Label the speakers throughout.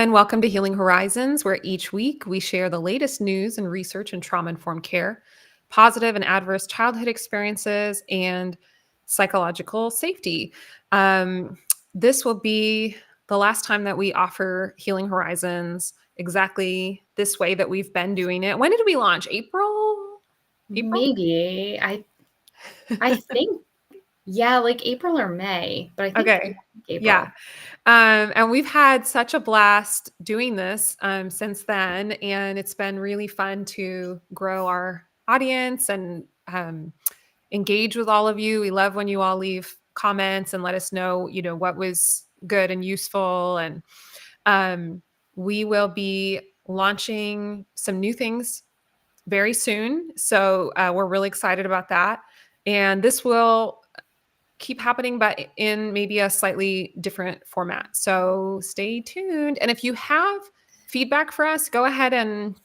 Speaker 1: and welcome to Healing Horizons, where each week we share the latest news and research in trauma informed care, positive and adverse childhood experiences, and psychological safety. Um, this will be the last time that we offer Healing Horizons exactly this way that we've been doing it. When did we launch? April? April?
Speaker 2: Maybe. I think, yeah, like April or May, but I think
Speaker 1: Okay. Yeah.
Speaker 2: April.
Speaker 1: And we've had such a blast doing this since then. And it's been really fun to grow our audience and engage with all of you. We love when you all leave comments and let us know, what was good and useful. And um, we will be launching some new things very soon. So we're really excited about that. And this will keep happening, but in maybe a slightly different format. So stay tuned. And if you have feedback for us, go ahead and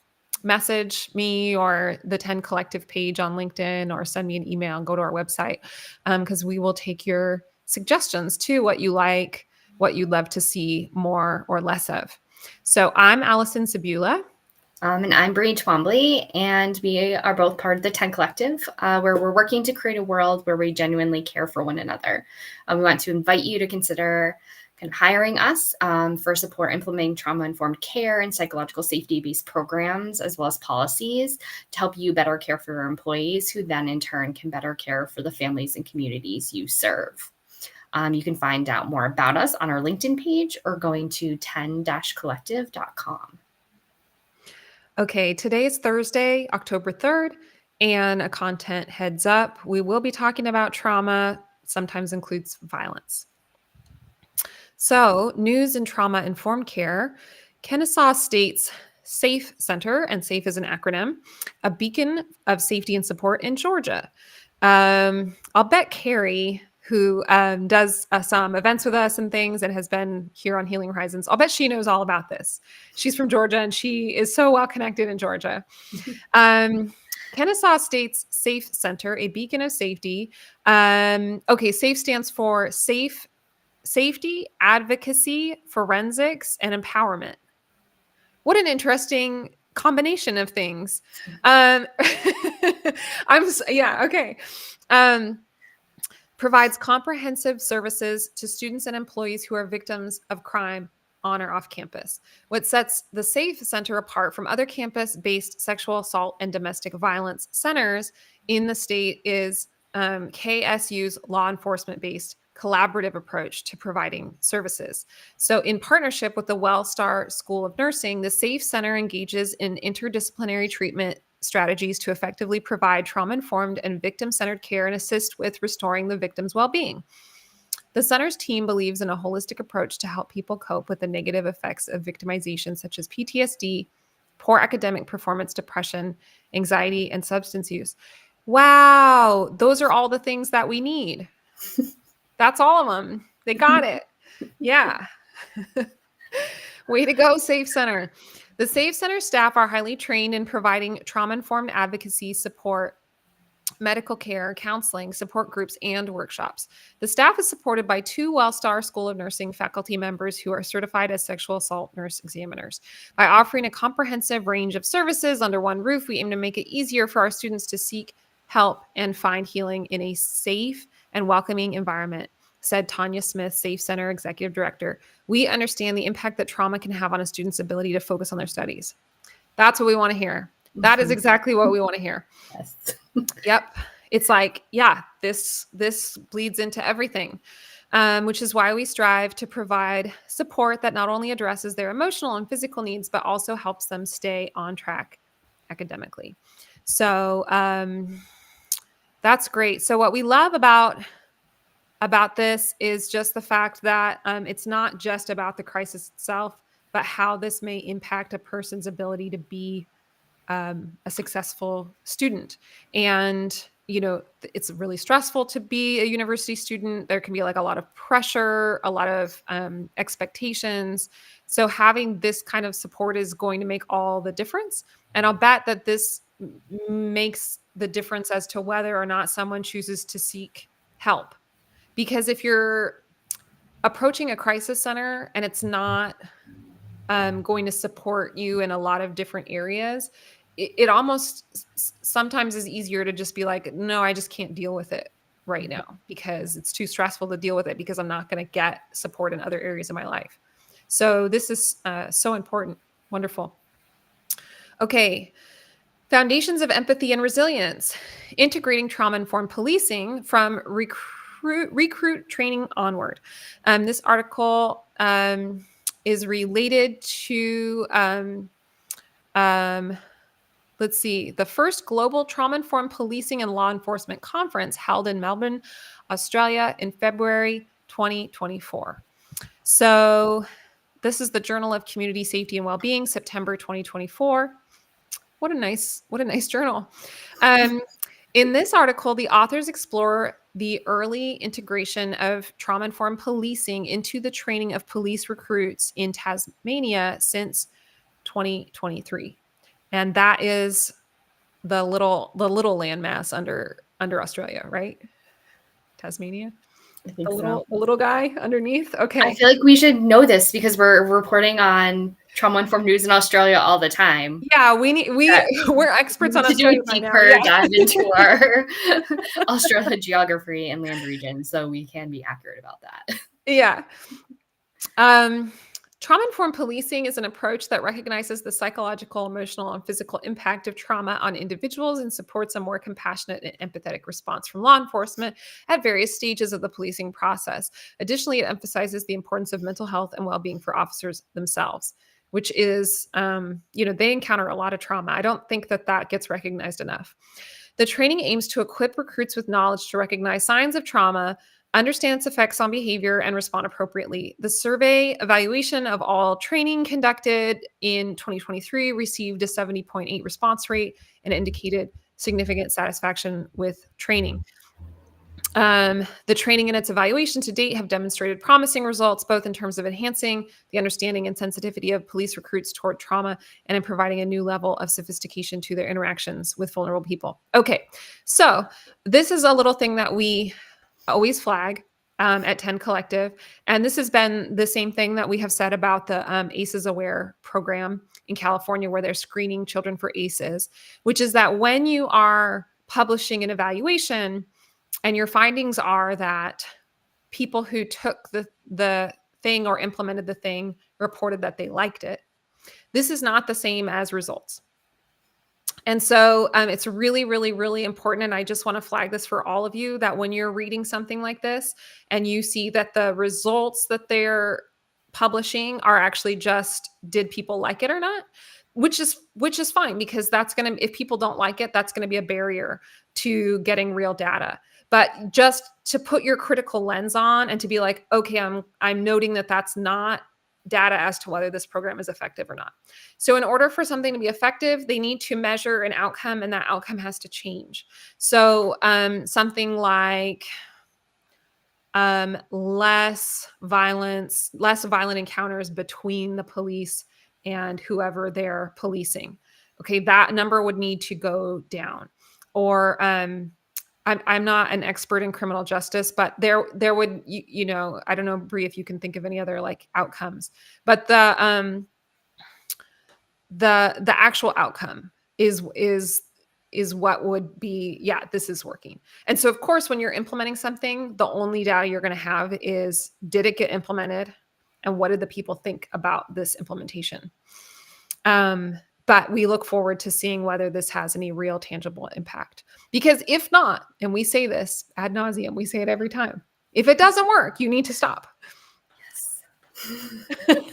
Speaker 1: message me or the 10 Collective page on LinkedIn or send me an email and go to our website because we will take your suggestions to what you like, what you'd love to see more or less of. So I'm Allison Sabula.
Speaker 2: And I'm Bree Twombly, and we are both part of the 10 Collective, where we're working to create a world where we genuinely care for one another. We want to invite you to consider kind of hiring us for support implementing trauma-informed care and psychological safety-based programs, as well as policies to help you better care for your employees, who then in turn can better care for the families and communities you serve. You can find out more about us on our LinkedIn page or going to 10-collective.com.
Speaker 1: Okay, today is Thursday, October 3rd, and a content heads up. We will be talking about trauma, sometimes includes violence. So, news and trauma informed care. Kennesaw State's SAFE Center, and SAFE is an acronym, a beacon of safety and support in Georgia. I'll bet Carrie, who does some events with us and things and has been here on Healing Horizons, I'll bet she knows all about this. She's from Georgia and she is so well connected in Georgia. Kennesaw State's SAFE Center, a beacon of safety. SAFE stands for Safety, Advocacy, Forensics, and Empowerment. What an interesting combination of things. Okay. Provides comprehensive services to students and employees who are victims of crime on or off campus. What sets the SAFE Center apart from other campus-based sexual assault and domestic violence centers in the state is KSU's law enforcement-based collaborative approach to providing services. So in partnership with the Wellstar School of Nursing, the SAFE Center engages in interdisciplinary treatment strategies to effectively provide trauma-informed and victim-centered care and assist with restoring the victim's well-being. The center's team believes in a holistic approach to help people cope with the negative effects of victimization, such as PTSD, poor academic performance, depression, anxiety, and substance use. Wow, those are all the things that we need. That's all of them. They got it. Yeah. Way to go, SAFE Center. The SAFE Center staff are highly trained in providing trauma-informed advocacy support, medical care, counseling, support groups, and workshops. The staff is supported by 2 Wellstar School of Nursing faculty members who are certified as sexual assault nurse examiners. By offering a comprehensive range of services under one roof, we aim to make it easier for our students to seek help and find healing in a safe and welcoming environment, said Tanya Smith, SAFE Center Executive Director. We understand the impact that trauma can have on a student's ability to focus on their studies. That's what we want to hear. That is exactly what we want to hear.
Speaker 2: Yes.
Speaker 1: Yep. It's like, yeah, this bleeds into everything, which is why we strive to provide support that not only addresses their emotional and physical needs, but also helps them stay on track academically. So that's great. So what we love about this is just the fact that it's not just about the crisis itself, but how this may impact a person's ability to be a successful student. And, it's really stressful to be a university student. There can be like a lot of pressure, a lot of expectations. So having this kind of support is going to make all the difference. And I'll bet that this makes the difference as to whether or not someone chooses to seek help. Because if you're approaching a crisis center and it's not going to support you in a lot of different areas, it almost sometimes is easier to just be like, no, I just can't deal with it right now because it's too stressful to deal with it because I'm not going to get support in other areas of my life. So this is so important. Wonderful. Okay. Foundations of empathy and resilience, integrating trauma-informed policing from recruit training onward. This article is related to, let's see, the first global trauma-informed policing and law enforcement conference held in Melbourne, Australia in February 2024. So this is the Journal of Community Safety and Wellbeing, September 2024. What a nice journal. In this article, the authors explore the early integration of trauma-informed policing into the training of police recruits in Tasmania since 2023, and that is the little landmass under Australia, right? Tasmania,
Speaker 2: I think so.
Speaker 1: the little guy underneath.
Speaker 2: I
Speaker 1: Okay,
Speaker 2: feel like we should know this because we're reporting on trauma-informed news in Australia all the time.
Speaker 1: yeah,
Speaker 2: That
Speaker 1: we're experts
Speaker 2: we
Speaker 1: on
Speaker 2: need to do a
Speaker 1: Australia by now.
Speaker 2: deeper
Speaker 1: Yeah.
Speaker 2: dive into our Australia geography and land region so we can be accurate about that.
Speaker 1: Yeah. Trauma-informed policing is an approach that recognizes the psychological, emotional, and physical impact of trauma on individuals and supports a more compassionate and empathetic response from law enforcement at various stages of the policing process. Additionally, it emphasizes the importance of mental health and well-being for officers themselves, which is, they encounter a lot of trauma. I don't think that gets recognized enough. The training aims to equip recruits with knowledge to recognize signs of trauma, understand its effects on behavior, and respond appropriately. The survey evaluation of all training conducted in 2023 received a 70.8 response rate and indicated significant satisfaction with training. The training and its evaluation to date have demonstrated promising results, both in terms of enhancing the understanding and sensitivity of police recruits toward trauma and in providing a new level of sophistication to their interactions with vulnerable people. Okay, so this is a little thing that we always flag at 10 Collective. And this has been the same thing that we have said about the ACEs Aware program in California, where they're screening children for ACEs, which is that when you are publishing an evaluation and your findings are that people who took the thing or implemented the thing reported that they liked it, this is not the same as results. And so it's really, really, really important. And I just want to flag this for all of you that when you're reading something like this and you see that the results that they're publishing are actually just, did people like it or not? Which is fine, because that's going to, if people don't like it, that's going to be a barrier to getting real data. But just to put your critical lens on and to be like, okay, I'm noting that that's not data as to whether this program is effective or not. So in order for something to be effective, they need to measure an outcome, and that outcome has to change. So something like less violent encounters between the police and whoever they're policing. Okay, that number would need to go down. Or I'm not an expert in criminal justice, but there would, I don't know, Bree, if you can think of any other like outcomes, but the actual outcome is what would be, yeah, this is working. And so of course, when you're implementing something, the only data you're going to have is, did it get implemented? And what did the people think about this implementation? But we look forward to seeing whether this has any real tangible impact. Because if not, and we say this ad nauseum, we say it every time, if it doesn't work, you need to stop.
Speaker 2: Yes.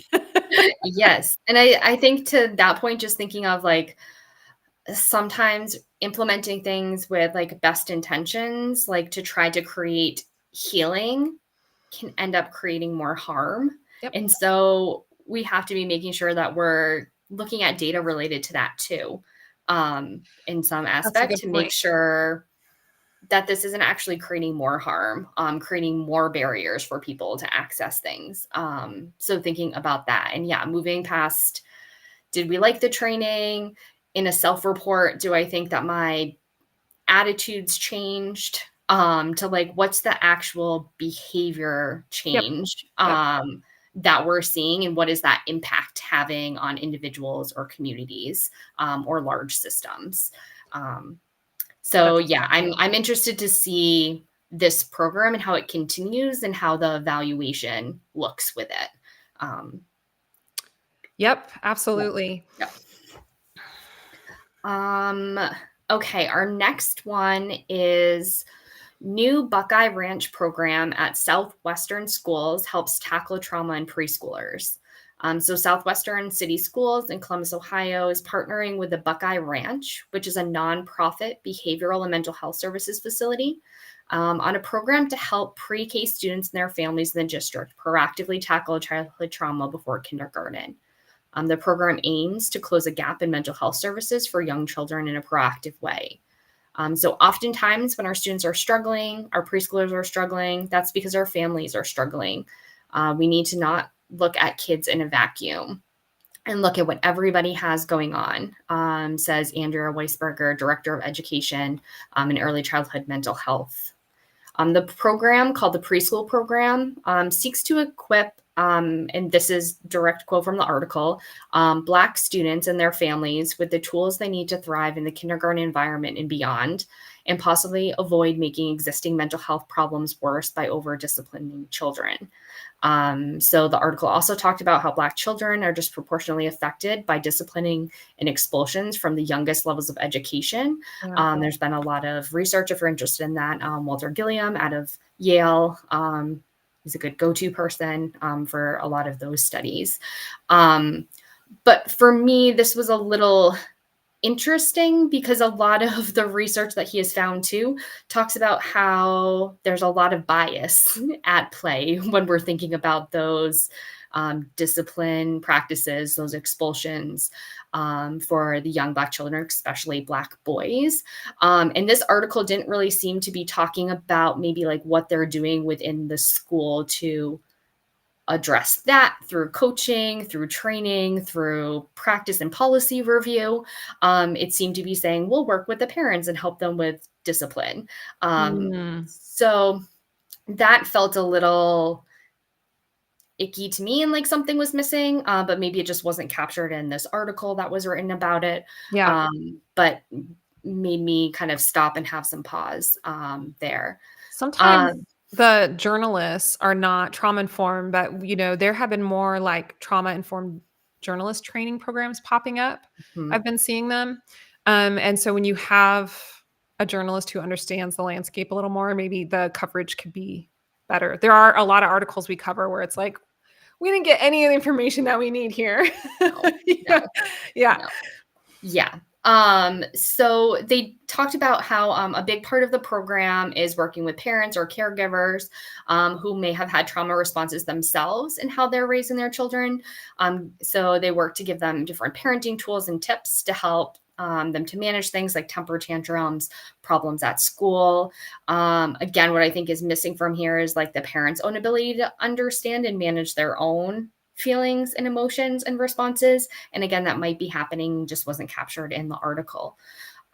Speaker 2: Yes. And I think to that point, just thinking of like sometimes implementing things with like best intentions, like to try to create healing, can end up creating more harm.
Speaker 1: Yep.
Speaker 2: And so we have to be making sure that we're looking at data related to that too, in some aspect, to make sure that this isn't actually creating more harm, creating more barriers for people to access things. So thinking about that, and yeah, moving past, did we like the training? In a self-report, do I think that my attitudes changed? To like, what's the actual behavior change?
Speaker 1: Yep.
Speaker 2: that we're seeing, and what is that impact having on individuals or communities, or large systems. So
Speaker 1: That's
Speaker 2: yeah, I'm interested to see this program and how it continues and how the evaluation looks with it. Um,
Speaker 1: Yep,
Speaker 2: yeah.
Speaker 1: absolutely.
Speaker 2: Yeah. Okay, our next one is new Buckeye Ranch program at Southwestern Schools helps tackle trauma in preschoolers. So Southwestern City Schools in Columbus, Ohio is partnering with the Buckeye Ranch, which is a nonprofit behavioral and mental health services facility, on a program to help pre-K students and their families in the district proactively tackle childhood trauma before kindergarten. The program aims to close a gap in mental health services for young children in a proactive way. So oftentimes when our students are struggling, our preschoolers are struggling, that's because our families are struggling. We need to not look at kids in a vacuum and look at what everybody has going on, says Andrea Weisberger, Director of Education and Early Childhood Mental Health. The program, called the Preschool Program, seeks to equip, and this is direct quote from the article, Black students and their families with the tools they need to thrive in the kindergarten environment and beyond, and possibly avoid making existing mental health problems worse by over-disciplining children. So the article also talked about how Black children are disproportionately affected by disciplining and expulsions from the youngest levels of education.
Speaker 1: Yeah.
Speaker 2: There's been a lot of research, if you're interested in that. Walter Gilliam out of Yale is a good go-to person for a lot of those studies. But for me, this was a little interesting because a lot of the research that he has found too talks about how there's a lot of bias at play when we're thinking about those discipline practices, those expulsions for the young Black children, especially Black boys. And this article didn't really seem to be talking about maybe like what they're doing within the school to address that through coaching, through training, through practice and policy review. It seemed to be saying, we'll work with the parents and help them with discipline. So that felt a little icky to me and like something was missing, but maybe it just wasn't captured in this article that was written about it.
Speaker 1: Yeah.
Speaker 2: But made me kind of stop and have some pause there.
Speaker 1: Sometimes the journalists are not trauma informed, but there have been more like trauma informed journalist training programs popping up.
Speaker 2: Mhm.
Speaker 1: I've been seeing them. And so when you have a journalist who understands the landscape a little more, maybe the coverage could be better. There are a lot of articles we cover where it's like, we didn't get any of the information that we need here.
Speaker 2: No,
Speaker 1: Yeah.
Speaker 2: no,
Speaker 1: Yeah.
Speaker 2: no. Yeah. So they talked about how a big part of the program is working with parents or caregivers who may have had trauma responses themselves and how they're raising their children. So they work to give them different parenting tools and tips to help them to manage things like temper tantrums, problems at school. Again, what I think is missing from here is like the parents' own ability to understand and manage their own feelings and emotions and responses. And again, that might be happening, just wasn't captured in the article.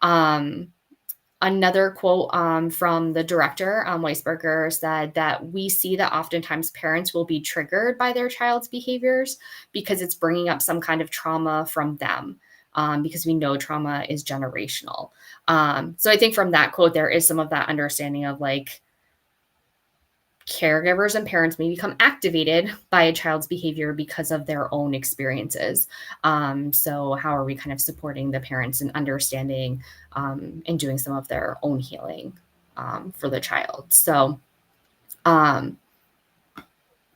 Speaker 2: Another quote from the director, Weisberger, said that we see that oftentimes parents will be triggered by their child's behaviors because it's bringing up some kind of trauma from them. Because we know trauma is generational. So I think from that quote, there is some of that understanding of like, caregivers and parents may become activated by a child's behavior because of their own experiences. So how are we kind of supporting the parents in understanding and doing some of their own healing for the child? So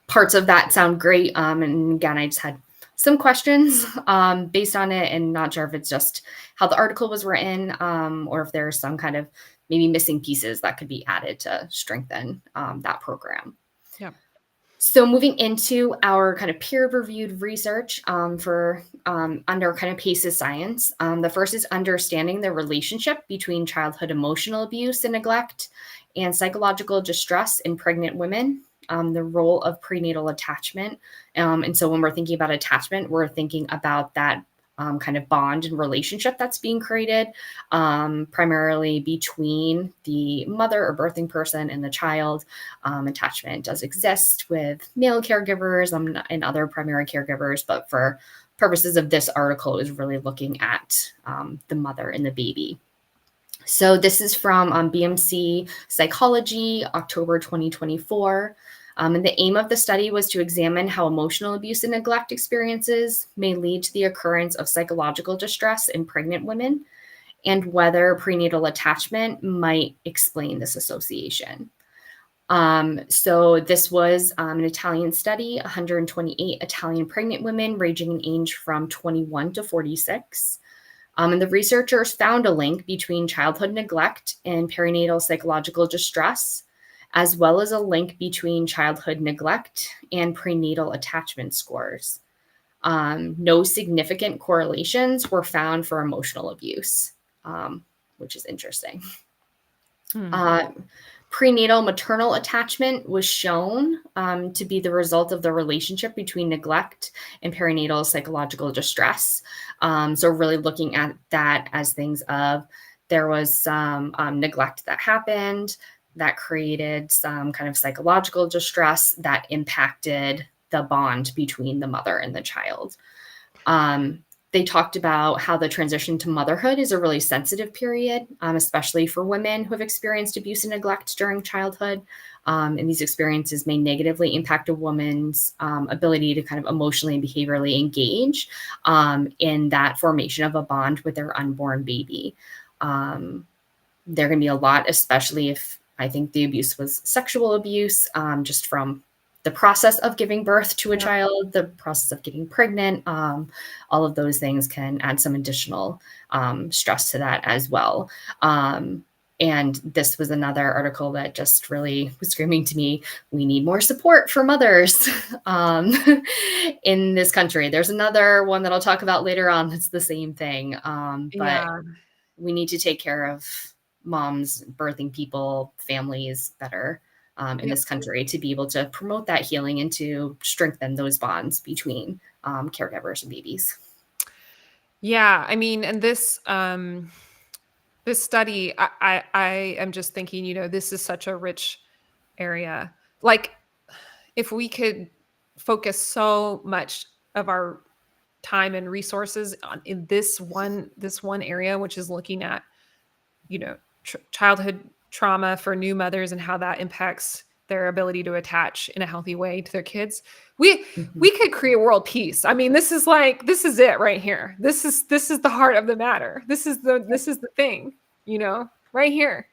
Speaker 2: parts of that sound great. And again, I just had some questions based on it, and not sure if it's just how the article was written or if there's some kind of maybe missing pieces that could be added to strengthen that program.
Speaker 1: Yeah.
Speaker 2: So moving into our kind of peer-reviewed research for under kind of PACES science, the first is understanding the relationship between childhood emotional abuse and neglect and psychological distress in pregnant women, the role of prenatal attachment. And so when we're thinking about attachment, we're thinking about that kind of bond and relationship that's being created, primarily between the mother or birthing person and the child. Attachment does exist with male caregivers and other primary caregivers, but for purposes of this article, is really looking at the mother and the baby. So this is from BMC Psychology, October 2024. And the aim of the study was to examine how emotional abuse and neglect experiences may lead to the occurrence of psychological distress in pregnant women, and whether prenatal attachment might explain this association. So this was an Italian study, 128 Italian pregnant women ranging in age from 21 to 46. And the researchers found a link between childhood neglect and perinatal psychological distress, as well as a link between childhood neglect and prenatal attachment scores. No significant correlations were found for emotional abuse, which is interesting. Prenatal maternal attachment was shown to be the result of the relationship between neglect and perinatal psychological distress. So really looking at that as things of there was some neglect that happened that created some kind of psychological distress that impacted the bond between the mother and the child. They talked about how the transition to motherhood is a really sensitive period, especially for women who have experienced abuse and neglect during childhood. And these experiences may negatively impact a woman's ability to kind of emotionally and behaviorally engage in that formation of a bond with their unborn baby. There can be a lot, especially if I think the abuse was sexual abuse, just from the process of giving birth to a child, the process of getting pregnant, all of those things can add some additional stress to that as well. And this was another article that just really was screaming to me, we need more support for mothers in this country. There's another one that I'll talk about later on that's the same thing. But we need to take care of moms, birthing people, families better in this country to be able to promote that healing and to strengthen those bonds between caregivers and babies.
Speaker 1: Yeah, I mean, and this this study, I am just thinking, this is such a rich area. Like, if we could focus so much of our time and resources in this one area, which is looking at, childhood trauma for new mothers and how that impacts their ability to attach in a healthy way to their kids, we could create world peace. I mean, this is it right here. This is the heart of the matter. This is the thing, right here.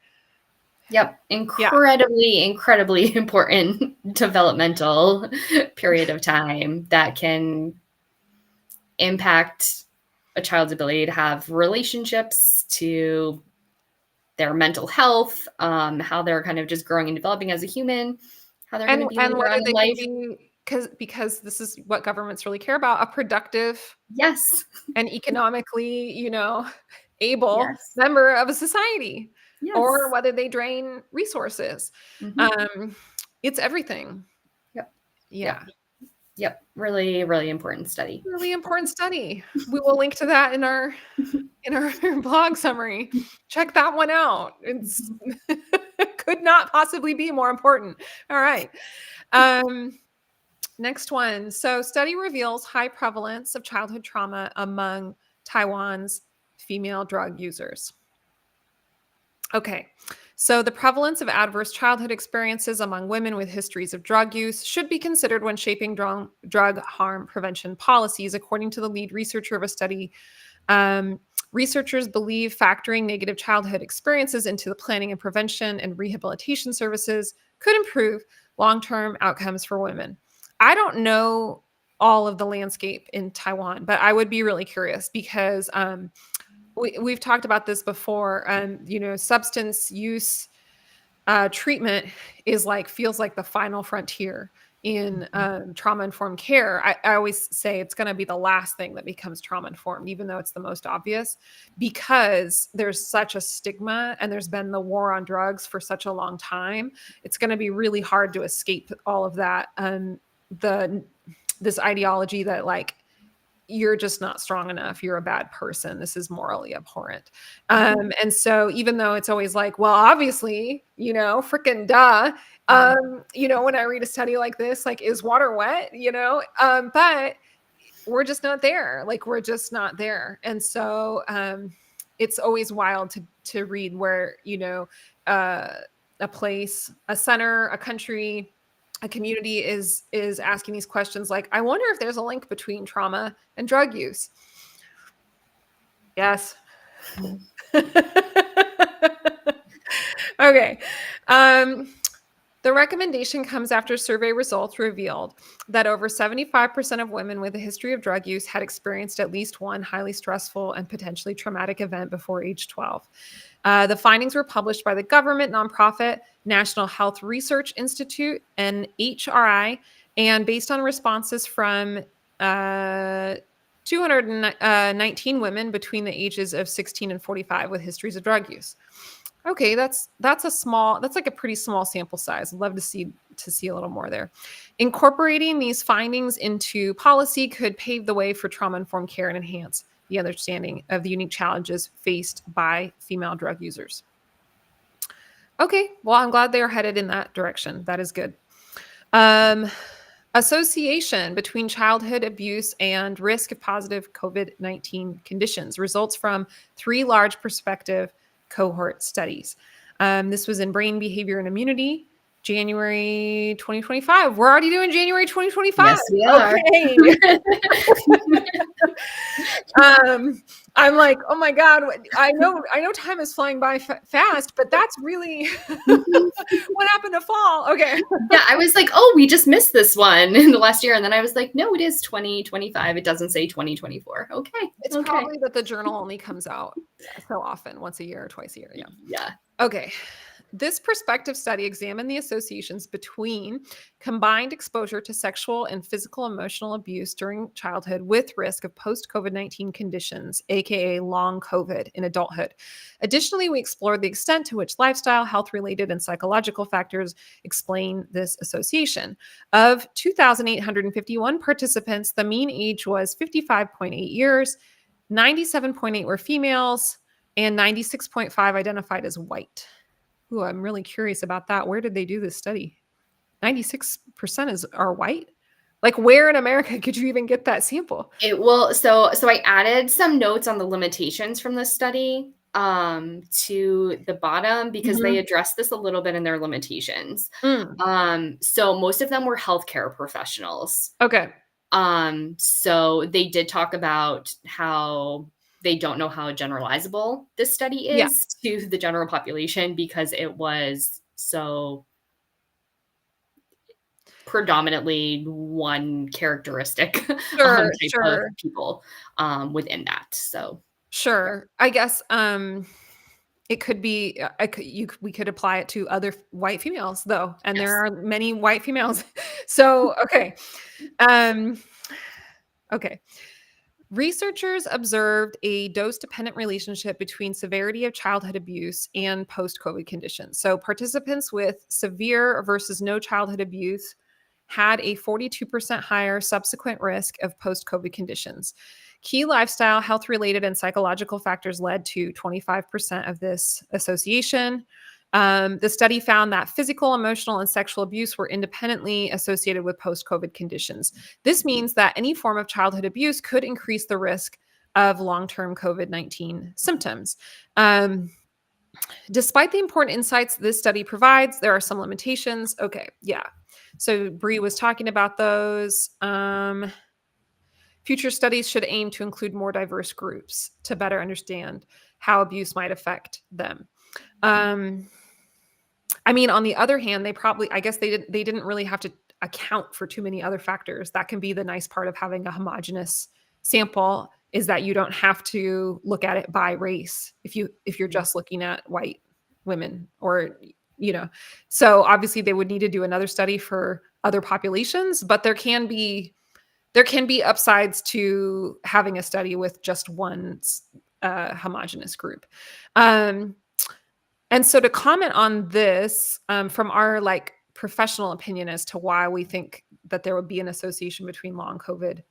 Speaker 2: Yep. Incredibly important developmental period of time that can impact a child's ability to have relationships, to their mental health, how they're kind of just growing and developing as a human, how they're going to be later on in life.
Speaker 1: Because this is what governments really care about, a productive and economically, able member of a society, or whether they drain resources. It's everything.
Speaker 2: Yep. Really, really important study.
Speaker 1: Really important study. We will link to that in our blog summary. Check that one out. It's could not possibly be more important. All right. Next one. So, study reveals high prevalence of childhood trauma among Taiwan's female drug users. Okay. So, the prevalence of adverse childhood experiences among women with histories of drug use should be considered when shaping drug harm prevention policies, according to the lead researcher of a study. Researchers believe factoring negative childhood experiences into the planning and prevention and rehabilitation services could improve long-term outcomes for women. I don't know all of the landscape in Taiwan, but I would be really curious because we've talked about this before. Substance use treatment feels like the final frontier in trauma-informed care. I always say it's going to be the last thing that becomes trauma-informed, even though it's the most obvious, because there's such a stigma and there's been the war on drugs for such a long time. It's going to be really hard to escape all of that. This ideology that you're just not strong enough. You're a bad person. This is morally abhorrent.
Speaker 2: Mhm.
Speaker 1: And so even though it's always like, well, obviously, freaking duh.
Speaker 2: Mhm.
Speaker 1: When I read a study like this, like, is water wet? But we're just not there. Like, we're just not there. And so it's always wild to read where, uh, a place, a center, a country, a community is asking these questions like, I wonder if there's a link between trauma and drug use. Yes. Okay. The recommendation comes after survey results revealed that over 75% of women with a history of drug use had experienced at least one highly stressful and potentially traumatic event before age 12. The findings were published by the government nonprofit National Health Research Institute, NHRI, and based on responses from 219 women between the ages of 16 and 45 with histories of drug use. Okay, that's like a pretty small sample size. I'd love to see a little more there. Incorporating these findings into policy could pave the way for trauma-informed care and enhance the understanding of the unique challenges faced by female drug users. Okay, well, I'm glad they are headed in that direction. That is good. Association between childhood abuse and risk of positive COVID-19 conditions results from 3 large prospective cohort studies. This was in Brain Behavior and Immunity, January 2025. We're already doing January 2025.
Speaker 2: Yes, we are.
Speaker 1: Okay. I'm like, oh my God, I know time is flying by fast, but that's really what happened to fall. Okay.
Speaker 2: Yeah, I was like, oh, we just missed this one in the last year. And then I was like, no, it is 2025. It doesn't say 2024. Okay.
Speaker 1: It's
Speaker 2: okay.
Speaker 1: probably that the journal only comes out so often, once a year or twice a year. Yeah.
Speaker 2: Yeah.
Speaker 1: Okay. This prospective study examined the associations between combined exposure to sexual and physical emotional abuse during childhood with risk of post-COVID-19 conditions, aka long COVID, in adulthood. Additionally, we explored the extent to which lifestyle, health-related, and psychological factors explain this association. Of 2,851 participants, the mean age was 55.8 years, 97.8 were females, and 96.5 identified as white. Ooh, I'm really curious about that. Where did they do this study? 96% are white. Like, where in America could you even get that sample?
Speaker 2: So I added some notes on the limitations from this study to the bottom because they address this a little bit in their limitations. So most of them were healthcare professionals.
Speaker 1: Okay.
Speaker 2: So they did talk about how they don't know how generalizable this study is to the general population because it was so predominantly one characteristic
Speaker 1: Sure,
Speaker 2: type of
Speaker 1: sure.
Speaker 2: people within that. So
Speaker 1: Sure. I guess it could be we could apply it to other white females though, and
Speaker 2: yes.
Speaker 1: there are many white females. So, okay. Okay. Researchers observed a dose-dependent relationship between severity of childhood abuse and post-COVID conditions. So participants with severe versus no childhood abuse had a 42% higher subsequent risk of post-COVID conditions. Key lifestyle, health-related, and psychological factors led to 25% of this association. The study found that physical, emotional, and sexual abuse were independently associated with post-COVID conditions. This means that any form of childhood abuse could increase the risk of long-term COVID-19 symptoms. Despite the important insights this study provides, there are some limitations. Okay, yeah. So Bree was talking about those. Future studies should aim to include more diverse groups to better understand how abuse might affect them. I mean, on the other hand, I guess they didn't really have to account for too many other factors. That can be the nice part of having a homogeneous sample, is that you don't have to look at it by race if you're just looking at white women or so obviously they would need to do another study for other populations, but there can be upsides to having a study with just one homogeneous group. And so to comment on this from our professional opinion as to why we think that there would be an association between long COVID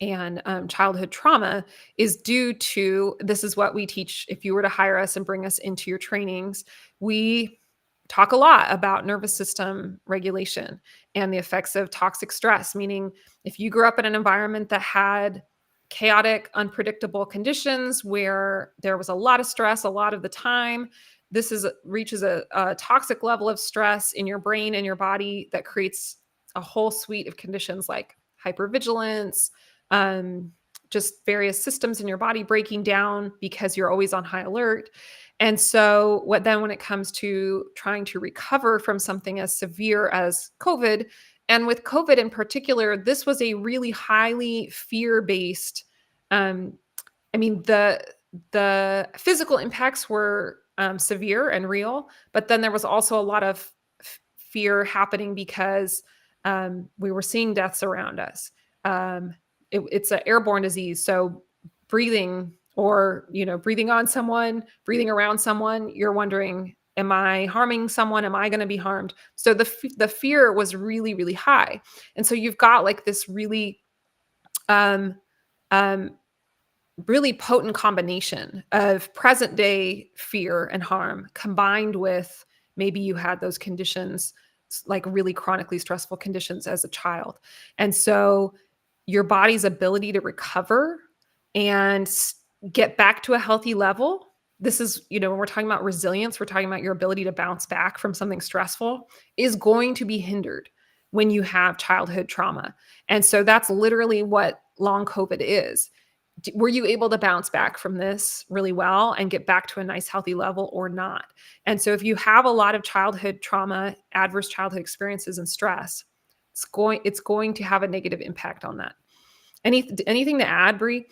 Speaker 1: and childhood trauma is due to, this is what we teach if you were to hire us and bring us into your trainings. We talk a lot about nervous system regulation and the effects of toxic stress, meaning if you grew up in an environment that had chaotic, unpredictable conditions where there was a lot of stress a lot of the time, reaches a toxic level of stress in your brain and your body that creates a whole suite of conditions like hypervigilance, um, just various systems in your body breaking down because you're always on high alert. And so, when it comes to trying to recover from something as severe as COVID, and with COVID in particular, this was a really highly fear-based. Um, I mean, the physical impacts were severe and real, but then there was also a lot of fear happening because we were seeing deaths around us. It's an airborne disease, so breathing or breathing on someone, breathing around someone, you're wondering, am I harming someone? Am I going to be harmed? So the fear was really, really high, and so you've got like this really um, um, really potent combination of present day fear and harm combined with maybe you had those conditions, like really chronically stressful conditions as a child. And so your body's ability to recover and get back to a healthy level. This is, when we're talking about resilience, we're talking about your ability to bounce back from something stressful, is going to be hindered when you have childhood trauma. And so that's literally what long COVID is. Were you able to bounce back from this really well and get back to a nice healthy level or not? And so if you have a lot of childhood trauma, adverse childhood experiences and stress, it's going to have a negative impact on that. Anything to add, Bree?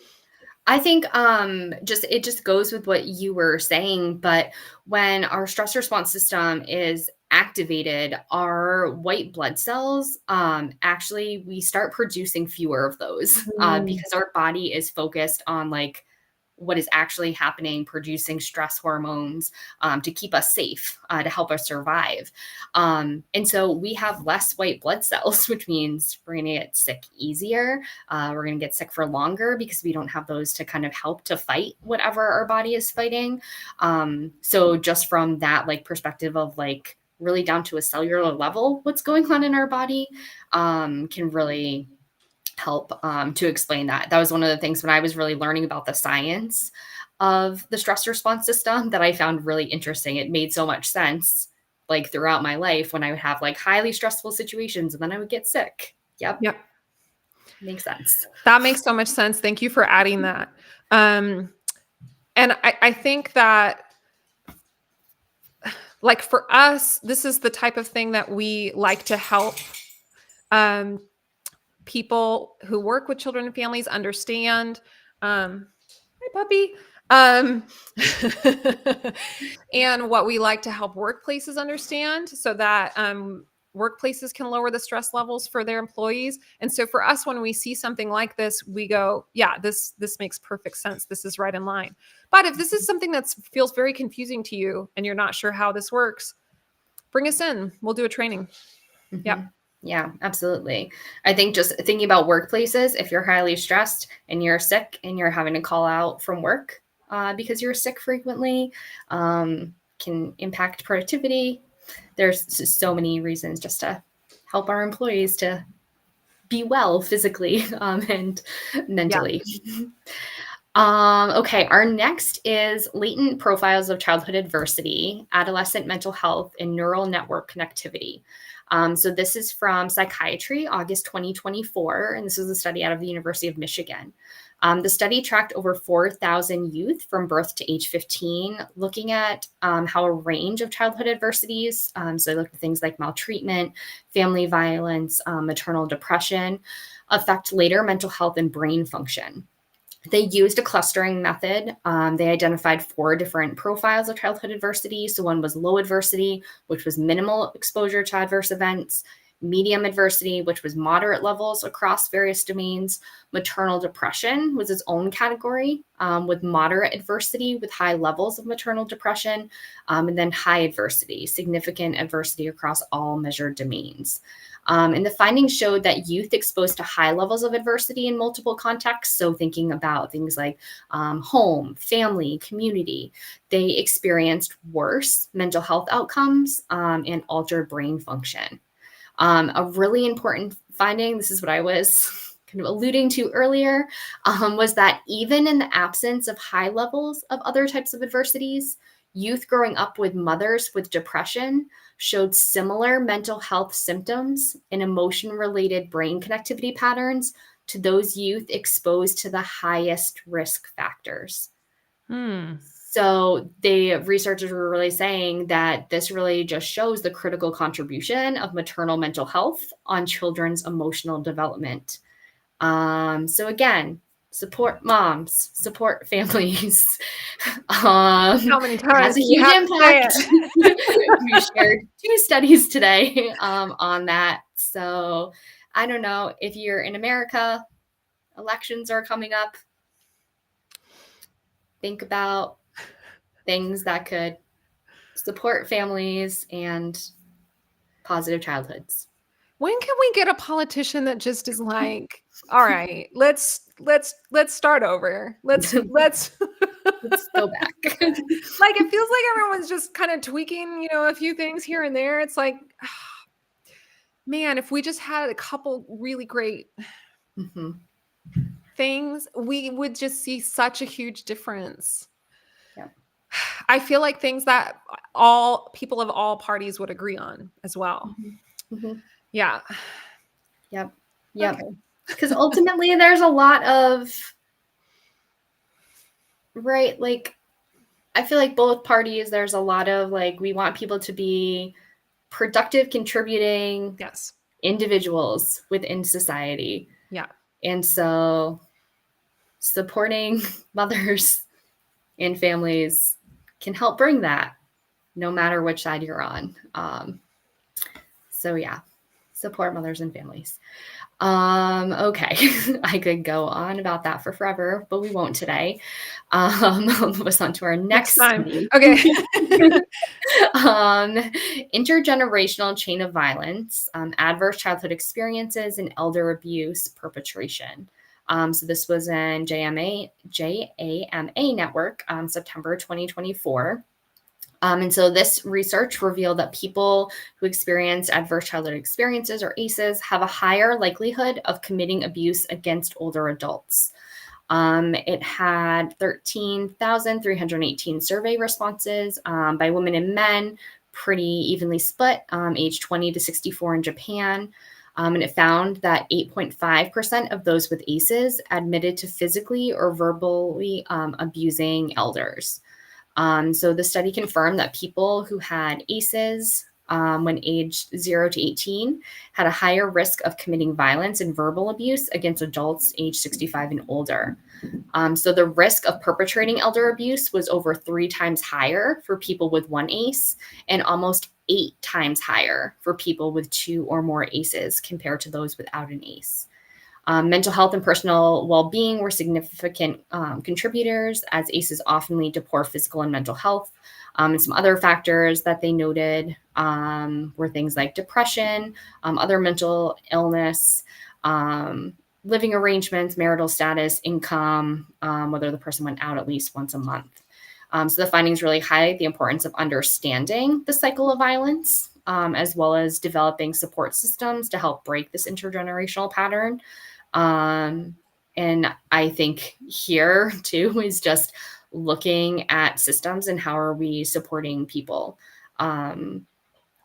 Speaker 2: I think it just goes with what you were saying, but when our stress response system is activated, our white blood cells actually we start producing fewer of those because our body is focused on like what is actually happening, producing stress hormones to keep us safe, to help us survive. And so we have less white blood cells, which means we're going to get sick easier. We're going to get sick for longer because we don't have those to kind of help to fight whatever our body is fighting. So just from that like perspective of like really down to a cellular level, what's going on in our body can really help to explain that. That was one of the things when I was really learning about the science of the stress response system that I found really interesting. It made so much sense like throughout my life when I would have like highly stressful situations and then I would get sick. Yep. Makes sense.
Speaker 1: That makes so much sense. Thank you for adding that. And I think that like for us, this is the type of thing that we like to help people who work with children and families understand. Hi, puppy. And what we like to help workplaces understand so that workplaces can lower the stress levels for their employees. And so for us, when we see something like this, we go, yeah, this makes perfect sense. This is right in line. But if this is something that feels very confusing to you and you're not sure how this works, bring us in. We'll do a training.
Speaker 2: Mm-hmm.
Speaker 1: Yeah.
Speaker 2: Yeah, absolutely. I think just thinking about workplaces, if you're highly stressed and you're sick and you're having to call out from work because you're sick frequently, can impact productivity. There's just so many reasons just to help our employees to be well physically and mentally. Yeah. Okay, our next is latent profiles of childhood adversity, adolescent mental health, and neural network connectivity. So this is from Psychiatry, August 2024, and this was a study out of the University of Michigan. The study tracked over 4,000 youth from birth to age 15, looking at how a range of childhood adversities, so they looked at things like maltreatment, family violence, maternal depression, affect later mental health and brain function. They used a clustering method. They identified 4 different profiles of childhood adversity. So one was low adversity, which was minimal exposure to adverse events, medium adversity, which was moderate levels across various domains. Maternal depression was its own category, with moderate adversity with high levels of maternal depression, and then high adversity, significant adversity across all measured domains. And the findings showed that youth exposed to high levels of adversity in multiple contexts, so thinking about things like home, family, community, they experienced worse mental health outcomes and altered brain function. A really important finding, this is what I was kind of alluding to earlier, was that even in the absence of high levels of other types of adversities, youth growing up with mothers with depression showed similar mental health symptoms and emotion-related brain connectivity patterns to those youth exposed to the highest risk factors. So the researchers were really saying that this really just shows the critical contribution of maternal mental health on children's emotional development. So again, support moms, support families.
Speaker 1: How many times
Speaker 2: has a huge impact. We shared 2 studies today on that. So I don't know if you're in America, elections are coming up. Think about things that could support families and positive childhoods.
Speaker 1: When can we get a politician that just is like, all right, let's start over. Let's
Speaker 2: Let's go back.
Speaker 1: like, it feels like everyone's just kind of tweaking, a few things here and there. It's like, man, if we just had a couple really great things, we would just see such a huge difference.
Speaker 2: Yeah.
Speaker 1: I feel like things that all people of all parties would agree on as well. Yeah.
Speaker 2: Yep.
Speaker 1: Okay.
Speaker 2: Because ultimately there's a lot of, right, like, I feel like both parties, there's a lot of like, we want people to be productive, contributing individuals within society.
Speaker 1: Yeah.
Speaker 2: And so supporting mothers and families can help bring that, no matter which side you're on. So yeah, support mothers and families. Okay, I could go on about that for forever, but we won't today. We'll move us on to our next
Speaker 1: time.
Speaker 2: study.
Speaker 1: Okay.
Speaker 2: Intergenerational chain of violence, adverse childhood experiences, and elder abuse perpetration. So this was in JAMA Network, September 2024. And so this research revealed that people who experience adverse childhood experiences, or ACEs, have a higher likelihood of committing abuse against older adults. It had 13,318 survey responses by women and men, pretty evenly split, age 20 to 64 in Japan. And it found that 8.5% of those with ACEs admitted to physically or verbally abusing elders. So the study confirmed that people who had ACEs when aged 0 to 18 had a higher risk of committing violence and verbal abuse against adults aged 65 and older. So the risk of perpetrating elder abuse was over 3 times higher for people with 1 ACE and almost 8 times higher for people with 2 or more ACEs compared to those without an ACE. Mental health and personal well-being were significant contributors, as ACEs often lead to poor physical and mental health. And some other factors that they noted were things like depression, other mental illness, living arrangements, marital status, income, whether the person went out at least once a month. So the findings really highlight the importance of understanding the cycle of violence, as well as developing support systems to help break this intergenerational pattern. And I think here too is just looking at systems and how are we supporting people,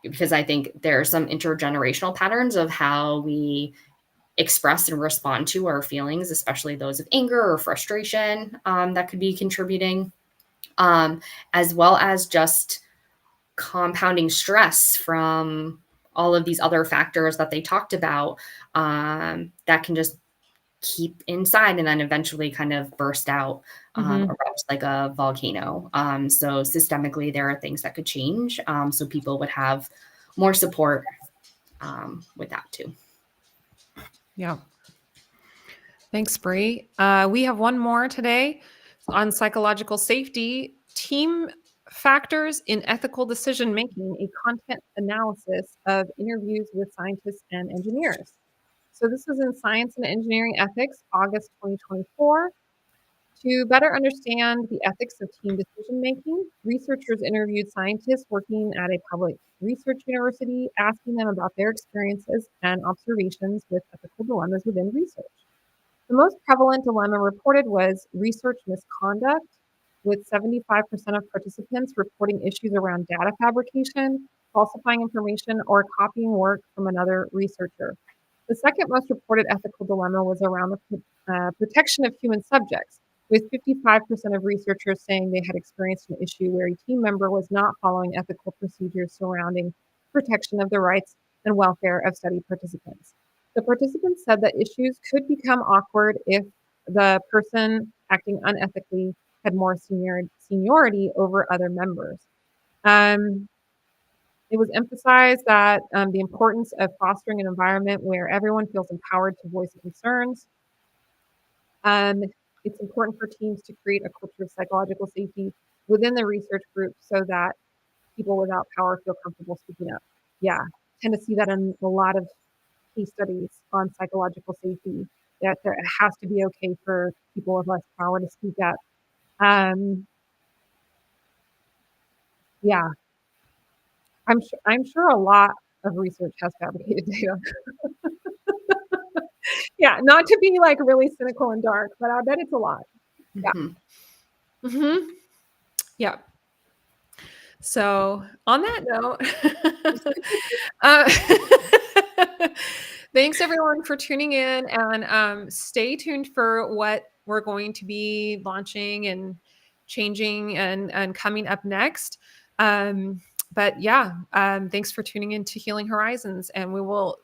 Speaker 2: because I think there are some intergenerational patterns of how we express and respond to our feelings, especially those of anger or frustration, that could be contributing, as well as just compounding stress from all of these other factors that they talked about, that can just keep inside and then eventually kind of burst out, erupt like a volcano. So systemically, there are things that could change, so people would have more support with that too.
Speaker 1: Yeah. Thanks, Bree. We have one more today on psychological safety, team factors in ethical decision making, a content analysis of interviews with scientists and engineers. So this was in Science and Engineering Ethics, August 2024. To better understand the ethics of team decision making, researchers interviewed scientists working at a public research university, asking them about their experiences and observations with ethical dilemmas within research. The most prevalent dilemma reported was research misconduct, with 75% of participants reporting issues around data fabrication, falsifying information, or copying work from another researcher. The second most reported ethical dilemma was around the protection of human subjects, with 55% of researchers saying they had experienced an issue where a team member was not following ethical procedures surrounding protection of the rights and welfare of study participants. The participants said that issues could become awkward if the person acting unethically had more seniority over other members. Um, it was emphasized that the importance of fostering an environment where everyone feels empowered to voice concerns. Um, it's important for teams to create a culture of psychological safety within the research group so that people without power feel comfortable speaking up. Yeah, tend to see that in a lot of case studies on psychological safety, that there, it has to be okay for people with less power to speak up. Um, yeah, I'm sure a lot of research has fabricated data. Yeah, not to be like really cynical and dark, but I bet it's a lot. Yeah.
Speaker 2: Mm-hmm.
Speaker 1: Mm-hmm. Yeah. So on that note, thanks everyone for tuning in, and stay tuned for what we're going to be launching and changing and coming up next. But yeah, thanks for tuning in to Healing Horizons, and we will